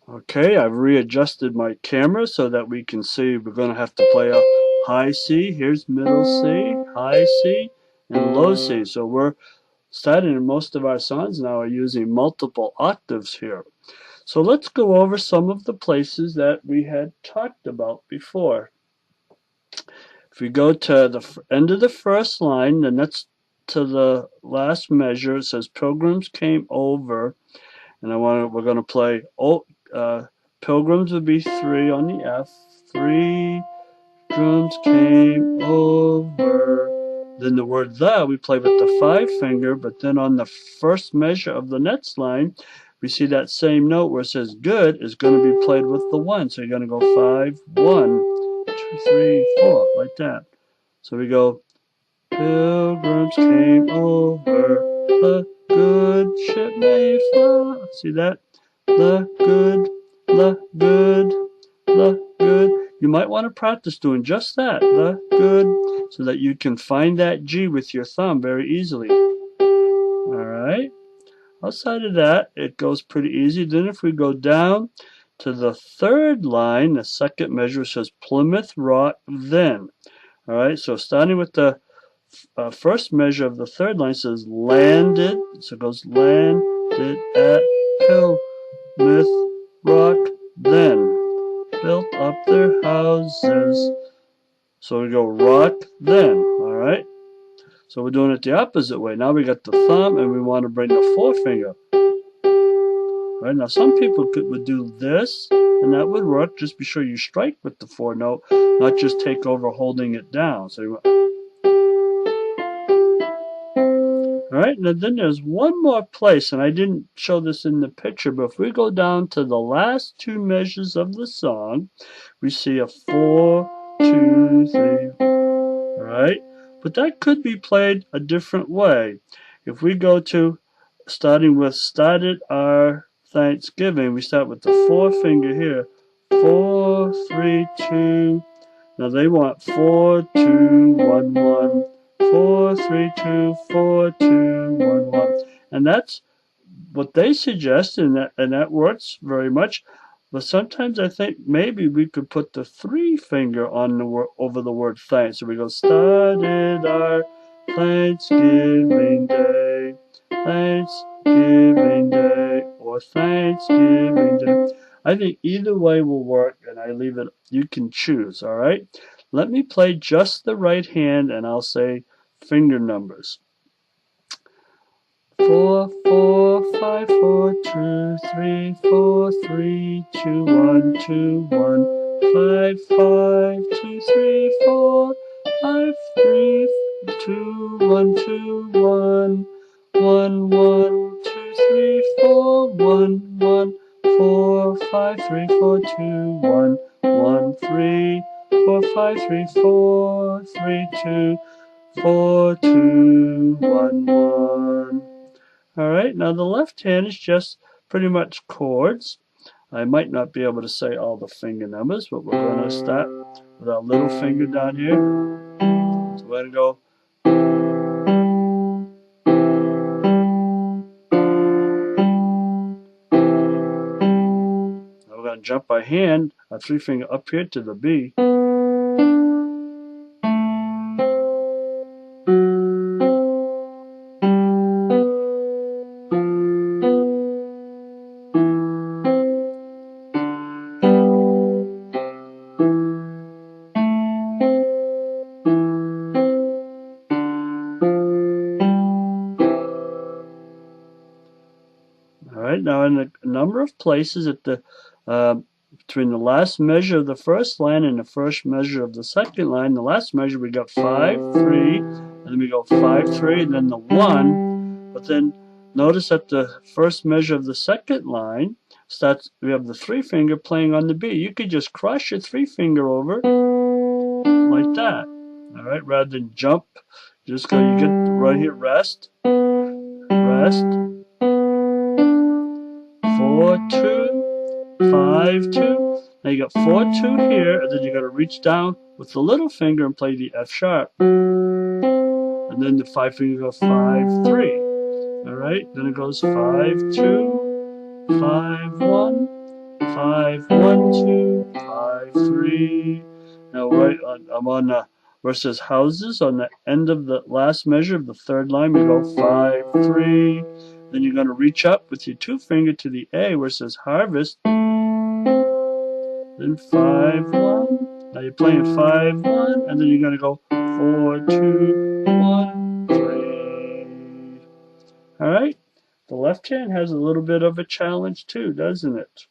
Okay, I've readjusted my camera so that we can see we're going to have to play a high C. Here's middle C, high C, and low C. So we're starting, and most of our songs now are using multiple octaves here. So let's go over some of the places that we had talked about before. If we go to the end of the first line, the next to the last measure, it says pilgrims came over, and we're going to play pilgrims would be 3 on the F. 3 drums came over. Then the word the we play with the 5 finger, but then on the first measure of the next line, we see that same note where it says good is going to be played with the 1. So you're going to go 5, 1, 2, 3, 4, like that. So we go, pilgrims came over, the good ship Mayflower. See that? The good, the good, the good. You might want to practice doing just that, the good, so that you can find that G with your thumb very easily. Alright? Outside of that, it goes pretty easy. Then if we go down to the third line, the second measure says Plymouth Rock then. Alright, so starting with the first measure of the third line says landed. So it goes landed at Plymouth Rock then. Built up their houses. So we go rock then. Alright? So we're doing it the opposite way. Now we got the thumb and we want to bring the forefinger. Right, now some people would do this and that would work. Just be sure you strike with the 4 note, not just take over holding it down. So you Alright, now then there's one more place, and I didn't show this in the picture, but if we go down to the last 2 measures of the song, we see a 4, 2, 3. Alright, but that could be played a different way. If we go to starting with started our Thanksgiving, we start with the 4 finger here. 4, 3, 2. Now they want 4, 2, 1, 1. 4, 3, 2, 4, 2, 1, 1. And that's what they suggest, and that works very much. But sometimes I think maybe we could put the 3 finger on the over the word thanks. So we go started our Thanksgiving Day, Thanksgiving Day, or Thanksgiving Day. I think either way will work, and I leave it. You can choose. All right. Let me play just the right hand, and I'll say finger numbers. 4, 4, 5, 4, 2, 3, 4, 3, 2, 1, 2, 1, 5, 5, 2, 3, 4, 5, 3, 2, 1, 2, 1, 1, 1, 2, 3, 4, 1, 1, 4, 5, 3, 4, 2, 1, 1, 3, 4, 5, 3, 4, 3, 2, 4, 2, 1, 1. Alright, now the left hand is just pretty much chords. I might not be able to say all the finger numbers, but we're going to start with our little finger down here. So we're going to go. Now we're going to jump our hand, our 3 finger up here to the B. Alright, now in a number of places at the between the last measure of the first line and the first measure of the second line, the last measure we got 5, 3, and then we go 5, 3, and then the 1. But then notice that the first measure of the second line starts, we have the 3 finger playing on the B. You could just cross your 3 finger over like that. Alright, rather than jump, just go, you get right here, rest, rest, 4, 2, 5, 2. Now you got 4, 2 here, and then you got to reach down with the little finger and play the F sharp. And then the 5 finger goes 5, 3. Alright, then it goes 5, 2, 5, 1, 5, 1, 2, 5, 3. Now I'm on where it says houses. On the end of the last measure of the third line, we go 5, 3. Then you're going to reach up with your two finger to the A where it says harvest. Then 5, 1. Now you're playing 5, 1, and then you're going to go 4, 2, 1, 3. All right. The left hand has a little bit of a challenge too, doesn't it?